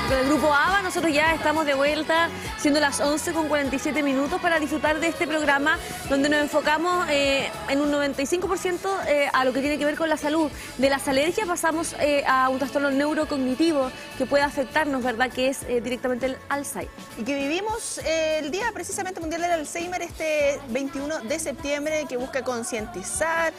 Con el grupo ABBA nosotros ya estamos de vuelta, siendo las 11:47 para disfrutar de este programa donde nos enfocamos en un 95% a lo que tiene que ver con la salud. De las alergias pasamos a un trastorno neurocognitivo que puede afectarnos, ¿verdad? Que es directamente el Alzheimer. Y que vivimos el Día precisamente Mundial del Alzheimer este 21 de septiembre, que busca concientizar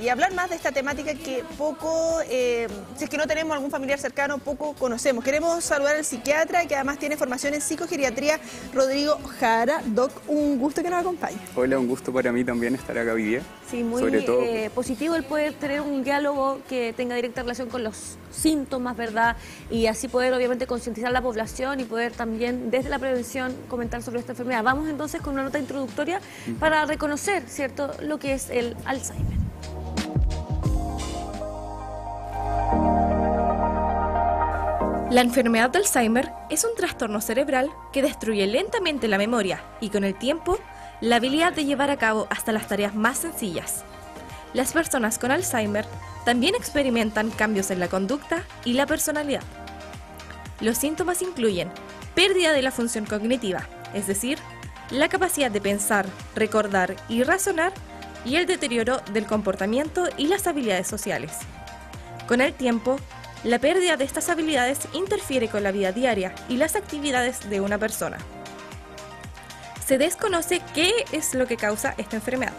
y hablar más de esta temática que poco, si es que no tenemos algún familiar cercano, poco conocemos. Queremos saludar al psiquiatra, que además tiene formación en psicogeriatría, Rodrigo Jara. Doc, un gusto que nos acompañe. Hola, un gusto para mí también estar acá hoy día. Sí, muy Sobre todo, positivo el poder tener un diálogo que tenga directa relación con los síntomas, ¿verdad? Y así poder obviamente concientizar a la población y poder también desde la prevención comentar sobre esta enfermedad. Vamos entonces con una nota introductoria para reconocer, ¿cierto?, lo que es el Alzheimer. La enfermedad de Alzheimer es un trastorno cerebral que destruye lentamente la memoria y con el tiempo la habilidad de llevar a cabo hasta las tareas más sencillas. Las personas con Alzheimer también experimentan cambios en la conducta y la personalidad. Los síntomas incluyen pérdida de la función cognitiva, es decir, la capacidad de pensar, recordar y razonar, y el deterioro del comportamiento y las habilidades sociales. Con el tiempo, la pérdida de estas habilidades interfiere con la vida diaria y las actividades de una persona. Se desconoce qué es lo que causa esta enfermedad,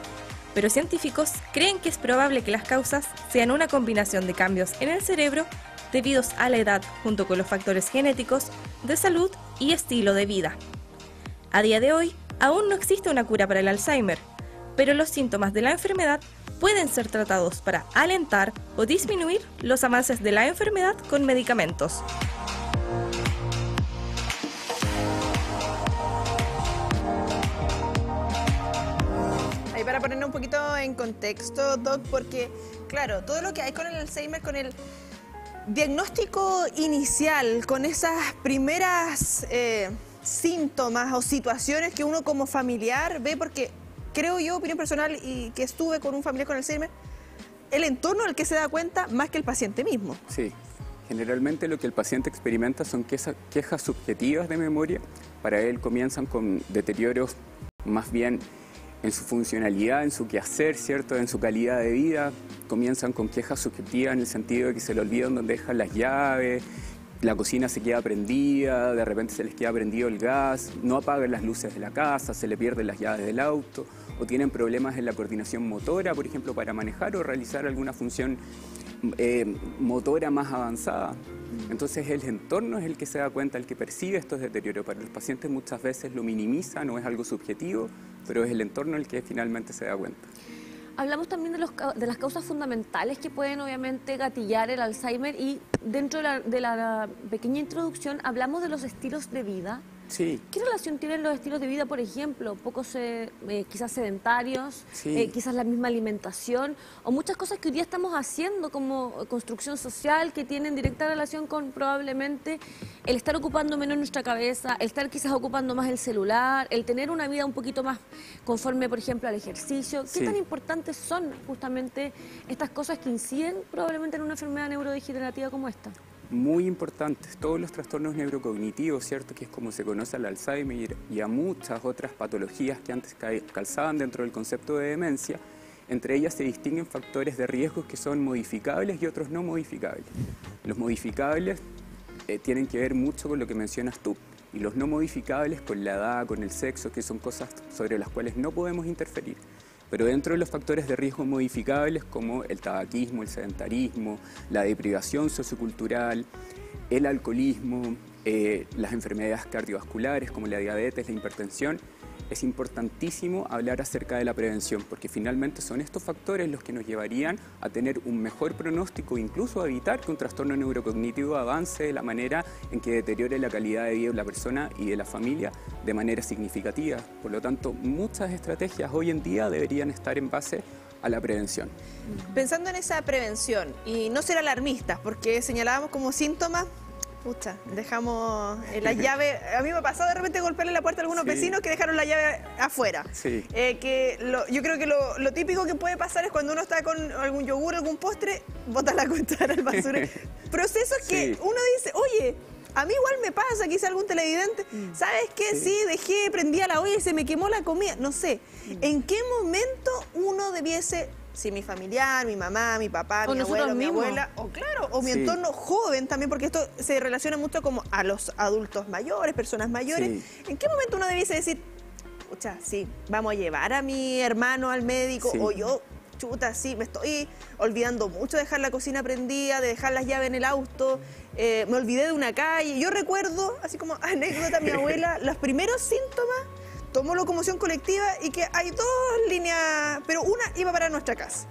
pero científicos creen que es probable que las causas sean una combinación de cambios en el cerebro debidos a la edad junto con los factores genéticos, de salud y estilo de vida. A día de hoy, aún no existe una cura para el Alzheimer, pero los síntomas de la enfermedad pueden ser tratados para alentar o disminuir los avances de la enfermedad con medicamentos. Ahí para ponernos un poquito en contexto, Doc, porque claro, todo lo que hay con el Alzheimer, con el diagnóstico inicial, con esas primeras síntomas o situaciones que uno como familiar ve, porque creo yo, opinión personal, y que estuve con un familiar con Alzheimer, el entorno el que se da cuenta más que el paciente mismo. sí, generalmente lo que el paciente experimenta son quejas subjetivas de memoria. Para él comienzan con deterioros más bien en su funcionalidad, en su quehacer, ¿cierto?, en su calidad de vida. Comienzan con quejas subjetivas en el sentido de que se le olvidan dónde dejan las llaves, la cocina se queda prendida, de repente se les queda prendido el gas, no apagan las luces de la casa, se le pierden las llaves del auto, o tienen problemas en la coordinación motora, por ejemplo, para manejar o realizar alguna función motora más avanzada. Entonces el entorno es el que se da cuenta, el que percibe estos deterioros. Para los pacientes muchas veces lo minimiza, no es algo subjetivo, pero es el entorno el que finalmente se da cuenta. Hablamos también de las causas fundamentales que pueden obviamente gatillar el Alzheimer, y dentro de la pequeña introducción hablamos de los estilos de vida. Sí. ¿Qué relación tienen los estilos de vida, por ejemplo? Quizás sedentarios, Sí. quizás la misma alimentación, o muchas cosas que hoy día estamos haciendo como construcción social que tienen directa relación con probablemente el estar ocupando menos nuestra cabeza, el estar quizás ocupando más el celular, el tener una vida un poquito más conforme, por ejemplo, al ejercicio. ¿Qué Sí. tan importantes son justamente estas cosas que inciden probablemente en una enfermedad neurodegenerativa como esta? Muy importantes, todos los trastornos neurocognitivos, ¿cierto?, que es como se conoce al Alzheimer y a muchas otras patologías que antes calzaban dentro del concepto de demencia. Entre ellas se distinguen factores de riesgo que son modificables y otros no modificables. Los modificables tienen que ver mucho con lo que mencionas tú, y los no modificables con la edad, con el sexo, que son cosas sobre las cuales no podemos interferir. Pero dentro de los factores de riesgo modificables, como el tabaquismo, el sedentarismo, la deprivación sociocultural, el alcoholismo, las enfermedades cardiovasculares como la diabetes, la hipertensión, es importantísimo hablar acerca de la prevención, porque finalmente son estos factores los que nos llevarían a tener un mejor pronóstico, incluso a evitar que un trastorno neurocognitivo avance de la manera en que deteriore la calidad de vida de la persona y de la familia de manera significativa. Por lo tanto, muchas estrategias hoy en día deberían estar en base a la prevención. Pensando en esa prevención y no ser alarmistas, porque señalábamos como síntomas, pucha, dejamos la llave. A mí me ha pasado de repente golpearle la puerta a algunos vecinos que dejaron la llave afuera. Sí. Yo creo que lo típico que puede pasar es cuando uno está con algún yogur, algún postre, bota la cuchara al basurero. Procesos que uno dice, oye, A mí igual me pasa, quizá algún televidente, ¿sabes qué? Sí, prendía la olla y se me quemó la comida. No sé, ¿en qué momento uno debiese, si mi familiar, mi mamá, mi papá, mi abuelo, mi abuela, o claro, o mi entorno joven también, porque esto se relaciona mucho como a los adultos mayores, personas mayores, ¿en qué momento uno debiese decir, pucha, sí, vamos a llevar a mi hermano al médico, o yo, chuta, sí, me estoy olvidando mucho de dejar la cocina prendida, de dejar las llaves en el auto, me olvidé de una calle. Yo recuerdo, así como anécdota, mi abuela, los primeros síntomas, tomó locomoción colectiva y que hay dos líneas, pero una iba para nuestra casa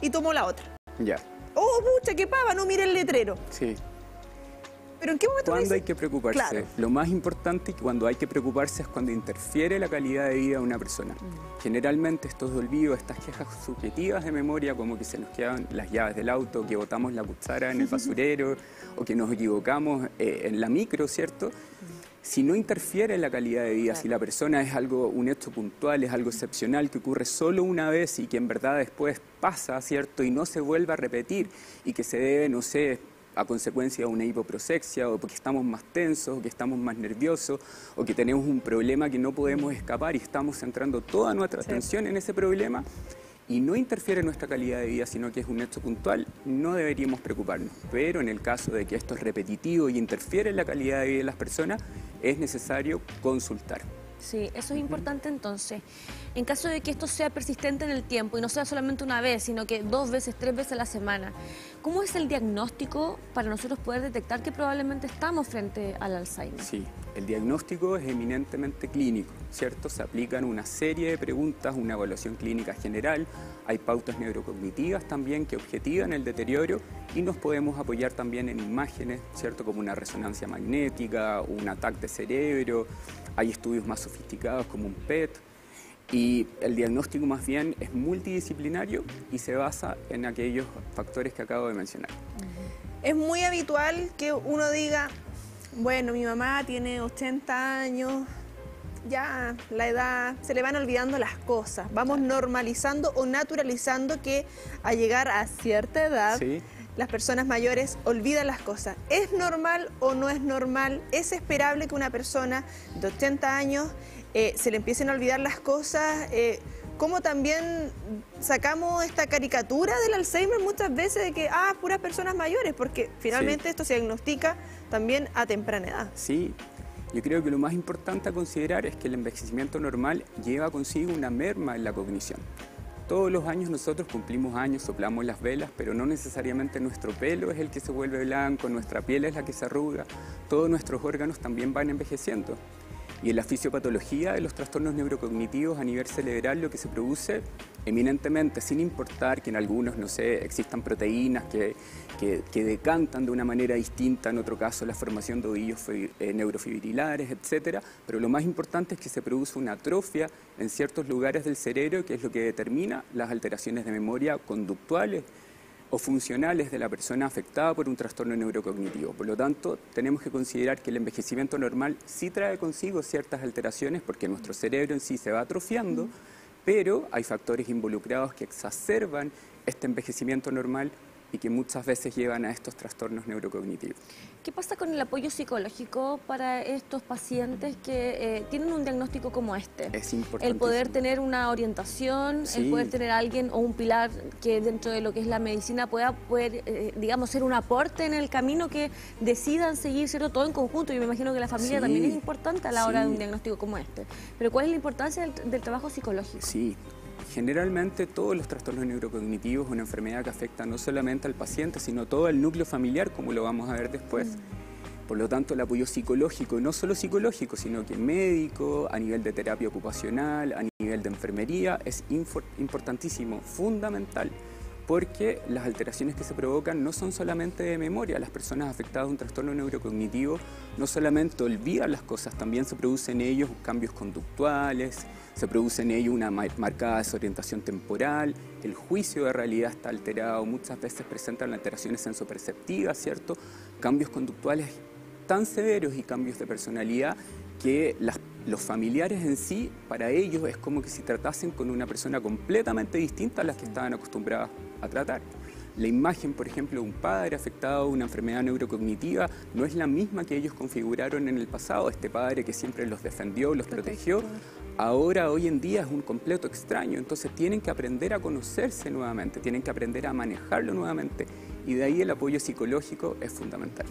y tomó la otra. Ya. Oh, pucha, qué pava, no mire el letrero. Sí. ¿Pero en qué momento ¿Cuándo hay que preocuparse? Claro. Lo más importante cuando hay que preocuparse es cuando interfiere la calidad de vida de una persona. Generalmente estos olvidos, estas quejas subjetivas de memoria, como que se nos quedan las llaves del auto, que botamos la cuchara en el basurero o que nos equivocamos en la micro, ¿cierto? Si no interfiere en la calidad de vida, si la persona es un hecho puntual, es algo excepcional que ocurre solo una vez y que en verdad después pasa, ¿cierto? Y no se vuelve a repetir y que se debe, no sé, a consecuencia de una hipoprosexia, o porque estamos más tensos, o que estamos más nerviosos, o que tenemos un problema que no podemos escapar y estamos centrando toda nuestra atención en ese problema, y no interfiere en nuestra calidad de vida, sino que es un hecho puntual, no deberíamos preocuparnos. Pero en el caso de que esto es repetitivo y interfiere en la calidad de vida de las personas, es necesario consultar. Sí, eso es importante entonces. En caso de que esto sea persistente en el tiempo y no sea solamente una vez, sino que 2 veces, 3 veces a la semana, ¿cómo es el diagnóstico para nosotros poder detectar que probablemente estamos frente al Alzheimer? Sí, el diagnóstico es eminentemente clínico, ¿cierto? Se aplican una serie de preguntas, una evaluación clínica general, hay pautas neurocognitivas también que objetivan el deterioro y nos podemos apoyar también en imágenes, ¿cierto? Como una resonancia magnética, un ataque de cerebro, hay estudios más sofisticados como un PET. Y el diagnóstico más bien es multidisciplinario y se basa en aquellos factores que acabo de mencionar. Es muy habitual que uno diga, bueno, mi mamá tiene 80 años, ya la edad, se le van olvidando las cosas. Vamos normalizando o naturalizando que al llegar a cierta edad, las personas mayores olvidan las cosas. ¿Es normal o no es normal? ¿Es esperable que una persona de 80 años se le empiecen a olvidar las cosas? ¿Cómo también sacamos esta caricatura del Alzheimer muchas veces de que, puras personas mayores? Porque finalmente esto se diagnostica también a temprana edad. Sí, yo creo que lo más importante a considerar es que el envejecimiento normal lleva consigo una merma en la cognición. Todos los años nosotros cumplimos años, soplamos las velas, pero no necesariamente nuestro pelo es el que se vuelve blanco, nuestra piel es la que se arruga, todos nuestros órganos también van envejeciendo. Y en la fisiopatología de los trastornos neurocognitivos a nivel cerebral lo que se produce eminentemente, sin importar que en algunos, no sé, existan proteínas que decantan de una manera distinta, en otro caso la formación de ovillos neurofibrilares, etcétera, pero lo más importante es que se produce una atrofia en ciertos lugares del cerebro que es lo que determina las alteraciones de memoria conductuales o funcionales de la persona afectada por un trastorno neurocognitivo. Por lo tanto, tenemos que considerar que el envejecimiento normal sí trae consigo ciertas alteraciones porque nuestro cerebro en sí se va atrofiando, pero hay factores involucrados que exacerban este envejecimiento normal y que muchas veces llevan a estos trastornos neurocognitivos. ¿Qué pasa con el apoyo psicológico para estos pacientes que tienen un diagnóstico como este? Es importante. El poder tener una orientación, el poder tener a alguien o un pilar que dentro de lo que es la medicina pueda digamos, ser un aporte en el camino que decidan seguir, ¿cierto? Todo en conjunto. Yo me imagino que la familia también es importante a la hora de un diagnóstico como este. Pero ¿cuál es la importancia del trabajo psicológico? Sí. Generalmente todos los trastornos neurocognitivos es una enfermedad que afecta no solamente al paciente, sino todo el núcleo familiar, como lo vamos a ver después. Por lo tanto, el apoyo psicológico, no solo psicológico, sino que médico, a nivel de terapia ocupacional, a nivel de enfermería, es importantísimo, fundamental, porque las alteraciones que se provocan no son solamente de memoria. Las personas afectadas de un trastorno neurocognitivo no solamente olvidan las cosas, también se producen en ellos cambios conductuales, se produce en ello una marcada desorientación temporal, el juicio de realidad está alterado, muchas veces presentan alteraciones sensoperceptivas, ¿cierto? Cambios conductuales tan severos y cambios de personalidad que los familiares en sí, para ellos es como que si tratasen con una persona completamente distinta a las que estaban acostumbradas a tratar. La imagen, por ejemplo, de un padre afectado de una enfermedad neurocognitiva no es la misma que ellos configuraron en el pasado. Este padre que siempre los defendió, los protegió, ahora, hoy en día, es un completo extraño. Entonces tienen que aprender a conocerse nuevamente, tienen que aprender a manejarlo nuevamente. Y de ahí el apoyo psicológico es fundamental.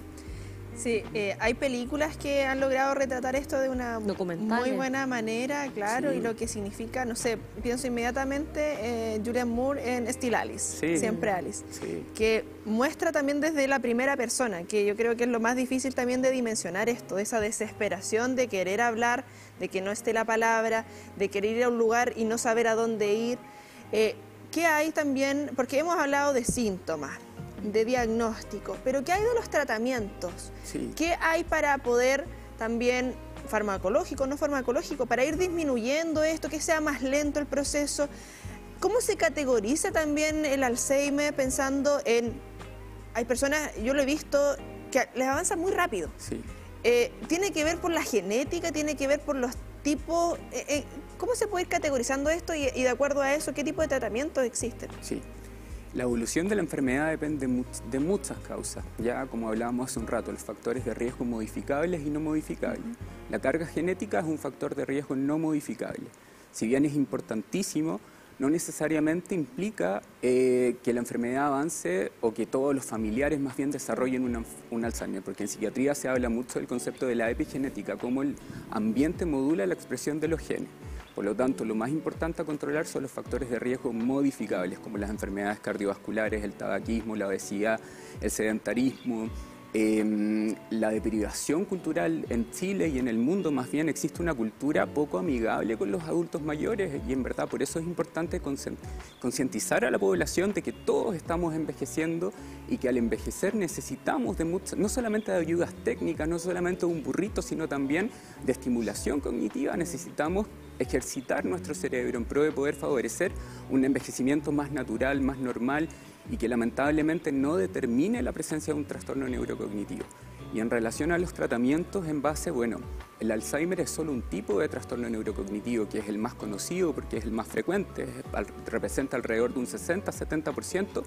Sí, hay películas que han logrado retratar esto de una muy buena manera, claro, sí. Y lo que significa, no sé, pienso inmediatamente Julianne Moore en Still Alice, sí. Siempre Alice, sí. Que muestra también desde la primera persona, que yo creo que es lo más difícil también de dimensionar esto, de esa desesperación de querer hablar, de que no esté la palabra, de querer ir a un lugar y no saber a dónde ir. ¿Qué hay también? Porque hemos hablado de síntomas, de diagnóstico, pero ¿qué hay de los tratamientos? Sí. ¿Qué hay para poder también, farmacológico, no farmacológico, para ir disminuyendo esto, que sea más lento el proceso? ¿Cómo se categoriza también el Alzheimer pensando en... Hay personas, yo lo he visto, que les avanza muy rápido. Sí. ¿Tiene que ver por la genética? ¿Tiene que ver por los tipos? ¿Cómo se puede ir categorizando esto y de acuerdo a eso, qué tipo de tratamientos existen? Sí. La evolución de la enfermedad depende de muchas causas, ya como hablábamos hace un rato, los factores de riesgo modificables y no modificables. La carga genética es un factor de riesgo no modificable. Si bien es importantísimo, no necesariamente implica que la enfermedad avance o que todos los familiares más bien desarrollen un Alzheimer, porque en psiquiatría se habla mucho del concepto de la epigenética, cómo el ambiente modula la expresión de los genes. Por lo tanto, lo más importante a controlar son los factores de riesgo modificables, como las enfermedades cardiovasculares, el tabaquismo, la obesidad, el sedentarismo, la deprivación cultural. En Chile y en el mundo más bien existe una cultura poco amigable con los adultos mayores y en verdad por eso es importante concientizar a la población de que todos estamos envejeciendo y que al envejecer necesitamos de no solamente de ayudas técnicas, no solamente de un burrito, sino también de estimulación cognitiva. Necesitamos ejercitar nuestro cerebro en pro de poder favorecer un envejecimiento más natural, más normal y que lamentablemente no determine la presencia de un trastorno neurocognitivo. Y en relación a los tratamientos en base, bueno, el Alzheimer es solo un tipo de trastorno neurocognitivo que es el más conocido porque es el más frecuente, representa alrededor de un 60-70%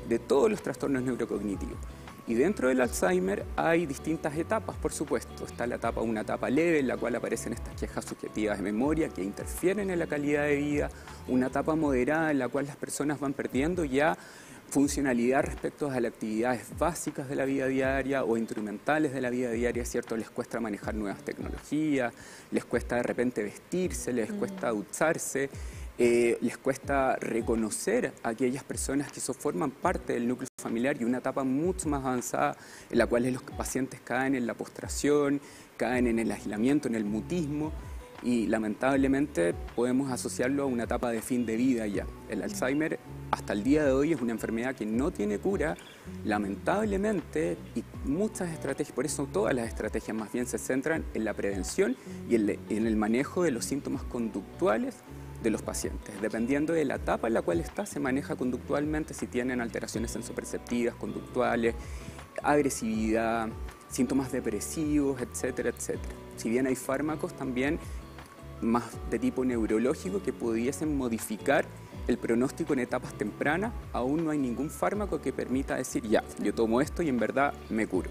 de todos los trastornos neurocognitivos. Y dentro del Alzheimer hay distintas etapas, por supuesto. Está una etapa leve en la cual aparecen estas quejas subjetivas de memoria que interfieren en la calidad de vida, una etapa moderada en la cual las personas van perdiendo ya funcionalidad respecto a las actividades básicas de la vida diaria o instrumentales de la vida diaria, ¿cierto? Les cuesta manejar nuevas tecnologías, les cuesta de repente vestirse, les cuesta ducharse, les cuesta reconocer a aquellas personas que forman parte del núcleo familiar y una etapa mucho más avanzada en la cual los pacientes caen en la postración, caen en el aislamiento, en el mutismo y lamentablemente podemos asociarlo a una etapa de fin de vida ya. El Alzheimer hasta el día de hoy es una enfermedad que no tiene cura, lamentablemente, y muchas estrategias, por eso todas las estrategias más bien se centran en la prevención y en el manejo de los síntomas conductuales de los pacientes. Dependiendo de la etapa en la cual está, se maneja conductualmente si tienen alteraciones sensoperceptivas, conductuales, agresividad, síntomas depresivos, etcétera, etcétera. Si bien hay fármacos también más de tipo neurológico que pudiesen modificar el pronóstico en etapas tempranas, aún no hay ningún fármaco que permita decir, ya, yo tomo esto y en verdad me curo.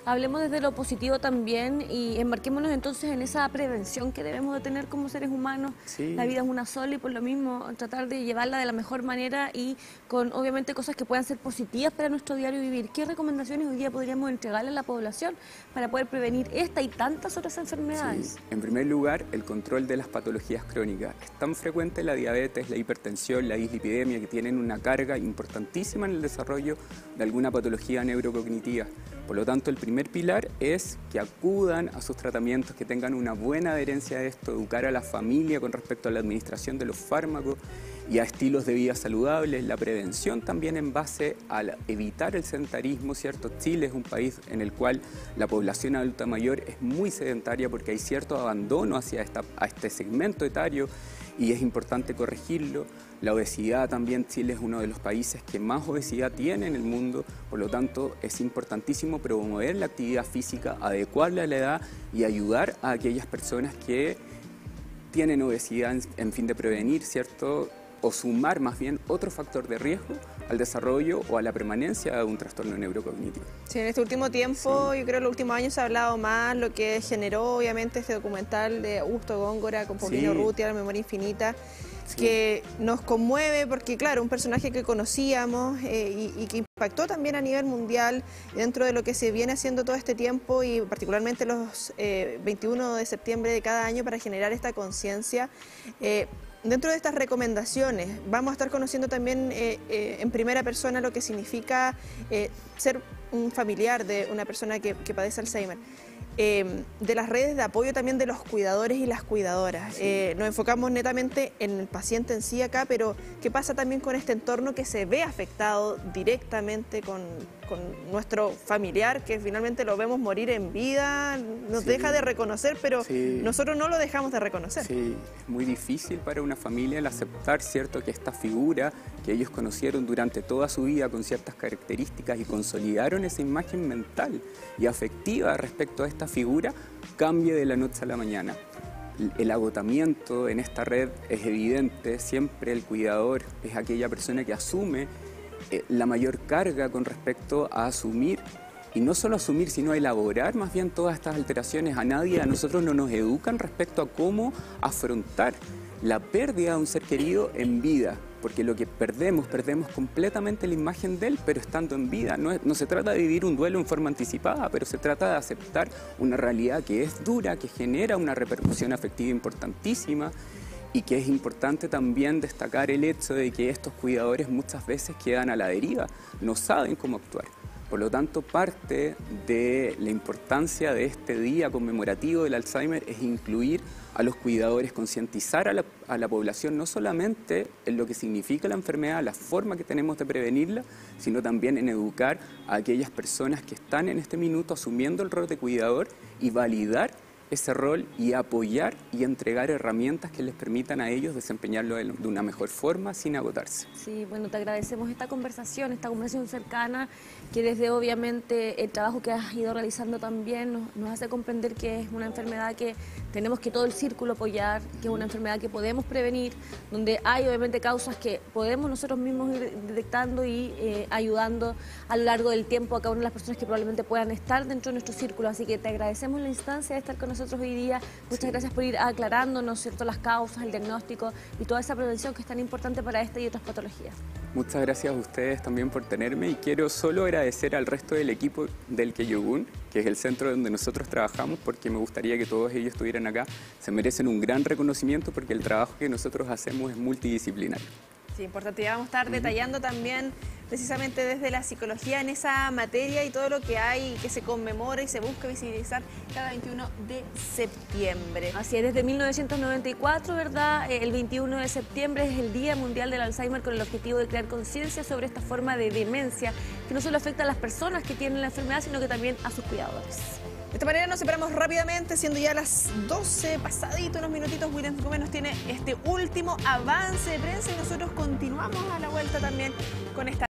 Hablemos desde lo positivo también y embarquémonos entonces en esa prevención que debemos de tener como seres humanos. Sí. La vida es una sola y por lo mismo tratar de llevarla de la mejor manera y con obviamente cosas que puedan ser positivas para nuestro diario vivir. ¿Qué recomendaciones hoy día podríamos entregarle a la población para poder prevenir esta y tantas otras enfermedades? Sí. En primer lugar, el control de las patologías crónicas. Es tan frecuente la diabetes, la hipertensión, la dislipidemia que tienen una carga importantísima en el desarrollo de alguna patología neurocognitiva. Por lo tanto, el primer pilar es que acudan a sus tratamientos, que tengan una buena adherencia a esto, educar a la familia con respecto a la administración de los fármacos y a estilos de vida saludables, la prevención también en base a evitar el sedentarismo, ¿cierto? Chile es un país en el cual la población adulta mayor es muy sedentaria porque hay cierto abandono hacia este segmento etario y es importante corregirlo. La obesidad también, Chile es uno de los países que más obesidad tiene en el mundo, por lo tanto es importantísimo promover la actividad física, adecuarla a la edad y ayudar a aquellas personas que tienen obesidad en fin de prevenir, ¿cierto? o sumar más bien otro factor de riesgo al desarrollo o a la permanencia de un trastorno neurocognitivo. Sí, en este último tiempo, yo creo que en los últimos años se ha hablado más lo que generó obviamente este documental de Augusto Góngora con Paulino Urrutia, La memoria infinita, que nos conmueve porque, claro, un personaje que conocíamos y que impactó también a nivel mundial dentro de lo que se viene haciendo todo este tiempo y particularmente los 21 de septiembre de cada año para generar esta conciencia. Dentro de estas recomendaciones vamos a estar conociendo también en primera persona lo que significa ser un familiar de una persona que padece Alzheimer. De las redes de apoyo también de los cuidadores y las cuidadoras. Nos enfocamos netamente en el paciente en sí acá, pero ¿qué pasa también con este entorno que se ve afectado directamente con nuestro familiar, que finalmente lo vemos morir en vida, nos deja de reconocer, pero nosotros no lo dejamos de reconocer? Sí, es muy difícil para una familia el aceptar, ¿cierto?, que esta figura que ellos conocieron durante toda su vida con ciertas características y consolidaron esa imagen mental y afectiva respecto a esta figura, cambie de la noche a la mañana. El agotamiento en esta red es evidente, siempre el cuidador es aquella persona que asume la mayor carga con respecto a asumir, y no solo asumir, sino elaborar más bien todas estas alteraciones. A nosotros no nos educan respecto a cómo afrontar la pérdida de un ser querido en vida, porque lo que perdemos completamente la imagen de él, pero estando en vida. No se trata de vivir un duelo en forma anticipada, pero se trata de aceptar una realidad que es dura, que genera una repercusión afectiva importantísima, y que es importante también destacar el hecho de que estos cuidadores muchas veces quedan a la deriva, no saben cómo actuar. Por lo tanto, parte de la importancia de este día conmemorativo del Alzheimer es incluir a los cuidadores, concientizar a la población no solamente en lo que significa la enfermedad, la forma que tenemos de prevenirla, sino también en educar a aquellas personas que están en este minuto asumiendo el rol de cuidador y validar ese rol y apoyar y entregar herramientas que les permitan a ellos desempeñarlo de una mejor forma sin agotarse. Sí, bueno, te agradecemos esta conversación cercana, que desde obviamente el trabajo que has ido realizando también nos hace comprender que es una enfermedad que tenemos que todo el círculo apoyar, que es una enfermedad que podemos prevenir, donde hay obviamente causas que podemos nosotros mismos ir detectando y ayudando a lo largo del tiempo a cada una de las personas que probablemente puedan estar dentro de nuestro círculo. Así que te agradecemos la instancia de estar con nosotros hoy día. Muchas gracias por ir aclarándonos, ¿cierto?, las causas, el diagnóstico y toda esa prevención que es tan importante para esta y otras patologías. Muchas gracias a ustedes también por tenerme, y quiero solo agradecer al resto del equipo del Kyogun, que es el centro donde nosotros trabajamos, porque me gustaría que todos ellos estuvieran acá. Se merecen un gran reconocimiento porque el trabajo que nosotros hacemos es multidisciplinario. Sí, importante. Ya vamos a estar detallando también precisamente desde la psicología en esa materia y todo lo que hay que se conmemora y se busca visibilizar cada 21 de septiembre. Así es, desde 1994, ¿verdad? El 21 de septiembre es el Día Mundial del Alzheimer, con el objetivo de crear conciencia sobre esta forma de demencia que no solo afecta a las personas que tienen la enfermedad, sino que también a sus cuidadores. De esta manera nos separamos rápidamente, siendo ya las 12 pasadito unos minutitos. William Gómez nos tiene este último avance de prensa y nosotros continuamos a la vuelta también con esta